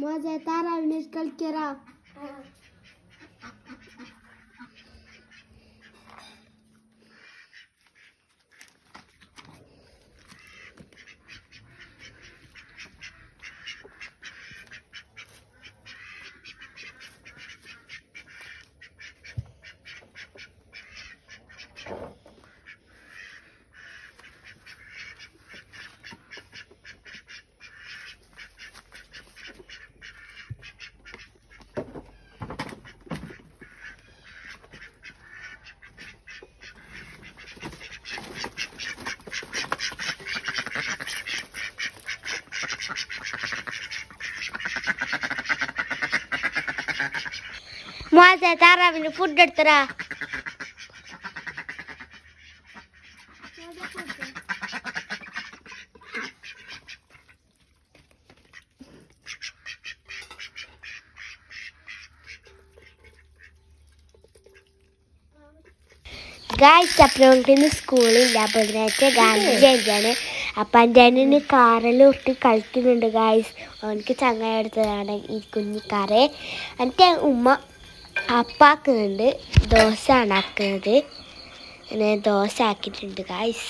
माझ्या ताराने കളിക്കറാ माझ्या ताराने food എടുത്തരാ guys അപ്പഴൊക്കെ സ്കൂളില്ല ബുധനാഴ്ച ഗാന്ധി ജയന്തിയാണ് അപ്പം എൻ്റെ അനിയന് കാറെല്ലാം ഇട്ട് കളിക്കുന്നുണ്ട് ഗായ്സ്. അവനക്ക് ചങ്ങായി എടുത്തതാണ് ഈ കുഞ്ഞിക്കാറ്. എന്നിട്ട് ഉമ്മ അപ്പാക്കുന്നുണ്ട്, ദോശ ആണ് ആക്കുന്നത്. അങ്ങനെ ദോശ ആക്കിയിട്ടുണ്ട് ഗായ്സ്.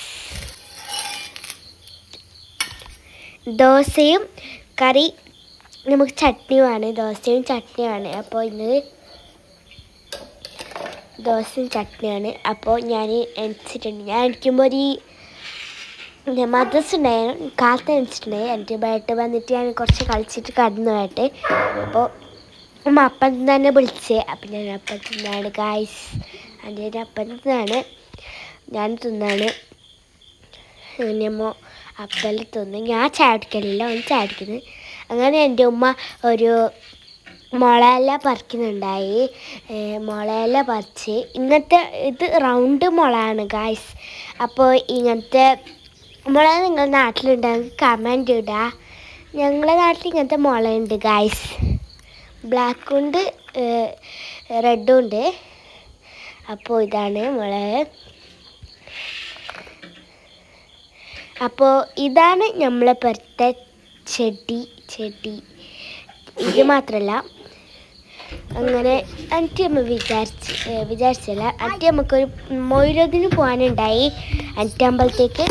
ദോശയും കറി നമുക്ക് ചട്നിയുമാണ്, ദോശയും ചട്നിയാണ്. അപ്പോൾ ഇന്ന് ദോശയും ചട്നിയാണ്. അപ്പോൾ ഞാൻ എണിച്ചിട്ടുണ്ട്. ഞാൻ എണിക്കുമ്പോൾ ഒരു മദ്രസ ഉണ്ടായിരുന്നു, കാലത്ത് എണിച്ചിട്ടുണ്ടായി. എൻ്റെ ബാറ്റ് വന്നിട്ട് ഞാൻ കുറച്ച് കളിച്ചിട്ട് കടന്നു പോയിട്ട്. അപ്പോൾ അമ്മ അപ്പം തന്നെ വിളിച്ചേ. അപ്പം ഞാൻ അപ്പം തിന്നാണ് ഗായ്സ്. എൻ്റെ അപ്പം തിന്നാണ്, ഞാൻ തിന്നാണ്. അങ്ങനെ അമ്മ അപ്പം തിന്ന്. ഞാൻ ചാടിക്കലില്ല, ഒന്ന് ചാടിക്കുന്നത്. അങ്ങനെ എൻ്റെ ഉമ്മ ഒരു മുളയില പറിക്കുന്നുണ്ടായി. മുളയില പറിച്ച് ഇങ്ങനത്തെ ഇത് റൗണ്ട് മുളയാണ് ഗായ്സ്. അപ്പോൾ ഇങ്ങനത്തെ മുള നിങ്ങളുടെ നാട്ടിലുണ്ടെങ്കിൽ കമൻറ്റ് ഇടുക. ഞങ്ങളുടെ നാട്ടിൽ ഇങ്ങനത്തെ മുളയുണ്ട് ഗായ്സ്. ബ്ലാക്കും ഉണ്ട്, റെഡും ഉണ്ട്. അപ്പോൾ ഇതാണ് മുള. അപ്പോൾ ഇതാണ് നമ്മളെ പുറത്തെ ചെടി. ഇത് മാത്രമല്ല, അങ്ങനെ അൻറ്റിയമ്മ വിചാരിച്ചില്ല. അൻറ്റിയമ്മക്കൊരു മൊയ്ലോദിന് പോകാനുണ്ടായി. അൻറ്റമ്പലത്തേക്ക്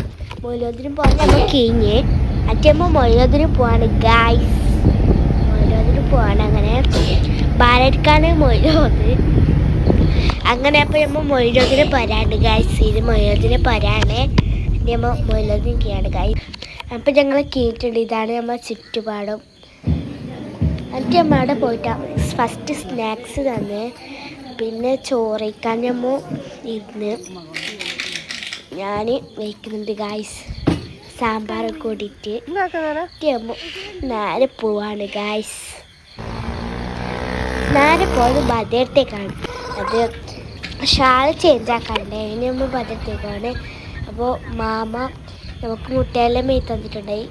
മൊയ്ലോദിന് പോകാൻ നമ്മൾ കഴിഞ്ഞ്. അൻറ്റിയമ്മ മൊയ്ലോദിന് പോവാണ് ഗായ്സ്. മൊയ്ലോദിന് പോവാണ്. അങ്ങനെ ബാലെടുക്കാണ് മൊയ്ലോദ്. അങ്ങനെ അപ്പോൾ നമ്മൾ മൊയ്ലോദിന് പോരാണ്ട് ഗായ്സ്. ഇത് മൊയ്ലോദിന് പോരാണ്. അൻറ്റിയമ്മ മൊയ്ലോദിന് കീഴാണ് ഗായ്സ്. അപ്പോൾ ഞങ്ങൾ കേട്ടിട്ടുണ്ട്. ഇതാണ് നമ്മൾ ചുറ്റുപാടും. എന്നിട്ട് അമ്മ അവിടെ പോയിട്ടാണ് ഫസ്റ്റ് സ്നാക്സ് തന്ന്. പിന്നെ ചോറിക്കാൻ അമ്മ ഇരുന്ന് ഞാൻ വയ്ക്കുന്നുണ്ട് ഗായ്സ്. സാമ്പാറൊക്കെ കൂടിയിട്ട് അമ്മ നേരെ പോവാണ് ഗായ്സ്. നേരെ പോയത് ബദർത്തേക്കാണ്. അത് ഷാള് ചേഞ്ച് ആക്കാണ്ട് അതിന് നമ്മൾ ബദർത്തേക്കാണ്. അപ്പോൾ മാമ നമുക്ക് മുട്ടയെല്ലാം മെയ് തന്നിട്ടുണ്ടായി.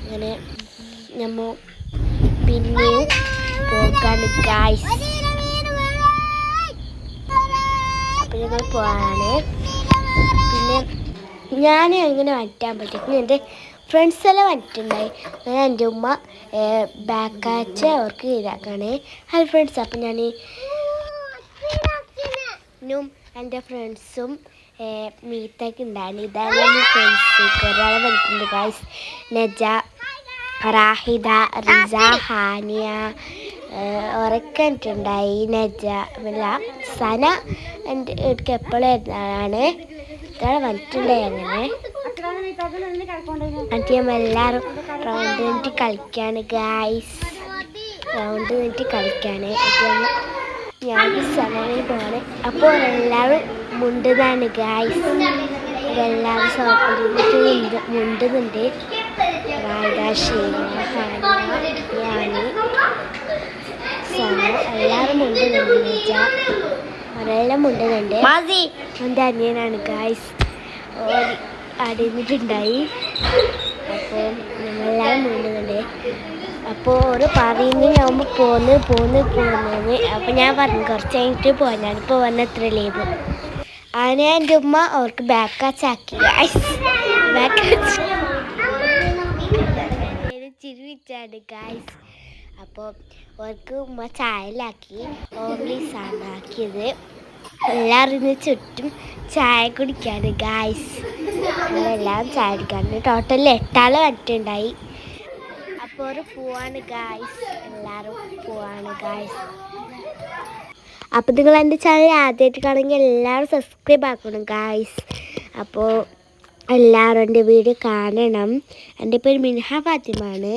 അങ്ങനെ നമ്മ പിന്നെയും പോകാണ് ഗായ്സ്. അപ്പം ഞങ്ങൾ പോവാണ്. പിന്നെ ഞാൻ എങ്ങനെ വറ്റാൻ പറ്റും, എൻ്റെ ഫ്രണ്ട്സെല്ലാം വന്നിട്ടുണ്ടായി. അങ്ങനെ എൻ്റെ ഉമ്മ ബാക്കാച്ച് അവർക്ക് ഇതാക്കാണ്. Hello friends. അപ്പം ഞാൻ എൻ്റെ ഫ്രണ്ട്സും മീത്തൊക്കെ ഉണ്ടായിരുന്നു. ഇതാണ് എൻ്റെ ഫ്രണ്ട്സ്. ഒരാളെ വന്നിട്ടുണ്ട് ഗായ്സ്. നജ, റാഹിദ, റിസ, ഹാനിയ ഉറക്കെ ഉണ്ടായി. നജ അല്ല സന എൻ്റെ വീട്ടിൽ എപ്പോഴാണ് ഇതാണ് വന്നിട്ടുണ്ടായി. അങ്ങനെ അന്റിയമ്മ എല്ലാവരും റൗണ്ട് നിന്നിട്ട് കളിക്കാണ് ഗായ്സ്. റൗണ്ട് നിന്നിട്ട് കളിക്കാണ്. ഞാൻ സനയിൽ പോവാണ്. അപ്പോൾ എല്ലാവരും മുണ്ടുന്നതാണ് ഗായ്സ്. എല്ലാവരും സോപ്പിട്ട് മുണ്ടുന്നുണ്ട്. റായിദ, ഷീന, ഹാനിയ, യാനി, സന എല്ലാവരും മുണ്ടുന്നുണ്ട്. അവരെല്ലാം മുണ്ടുന്നുണ്ട്. എൻ്റെ അനിയനാണ് ഗായ്സ്. അടിഞ്ഞിട്ടുണ്ടായി. അപ്പോൾ ഞങ്ങളെല്ലാവരും മുണ്ടുന്നുണ്ട്. അപ്പോൾ ഒരു പറയുന്നതിനാകുമ്പോൾ പോന്ന്. അപ്പോൾ ഞാൻ പറഞ്ഞു കുറച്ച് കഴിഞ്ഞിട്ട് പോകാൻ. ഞാനിപ്പോൾ വന്ന എത്ര ലീവ്. അങ്ങനെ എൻ്റെ ഉമ്മ അവർക്ക് ബാക്കാച്ചാക്കി ഗായ്സ്. ബാക്കാച്ച് ചിരി കുടിച്ചാണ് ഗായ്സ്. അപ്പോൾ അവർക്ക് ഉമ്മ ചായയിലാക്കി ഓംലീസാണ് ആക്കിയത്. എല്ലാവരും ഇന്ന് ചുറ്റും ചായ കുടിക്കാണ് ഗായ്സ്. ഞങ്ങളെല്ലാം ചായ കുടിക്കാണ്. ടോട്ടലിൽ 8 ആൾ വന്നിട്ടുണ്ടായി. അപ്പോൾ ഒരു പോവാണ് ഗായ്സ്. എല്ലാവരും പോവാണ് ഗായ്സ്. അപ്പോൾ നിങ്ങൾ എൻ്റെ ചാനൽ ആദ്യമായിട്ട് കാണുമെങ്കിൽ എല്ലാവരും സബ്സ്ക്രൈബ് ആക്കണം ഗായ്സ്. അപ്പോൾ എല്ലാവരും എൻ്റെ വീഡിയോ കാണണം. എൻ്റെ പേര് മിൻഹ ഫാത്തിമാണ്.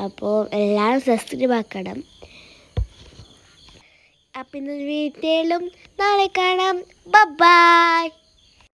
അപ്പോൾ എല്ലാവരും സബ്സ്ക്രൈബ് ആക്കണം. അപ്പം ഇന്നൊരു വീഡിയോയിലും നാളെ കാണാം. ബൈ.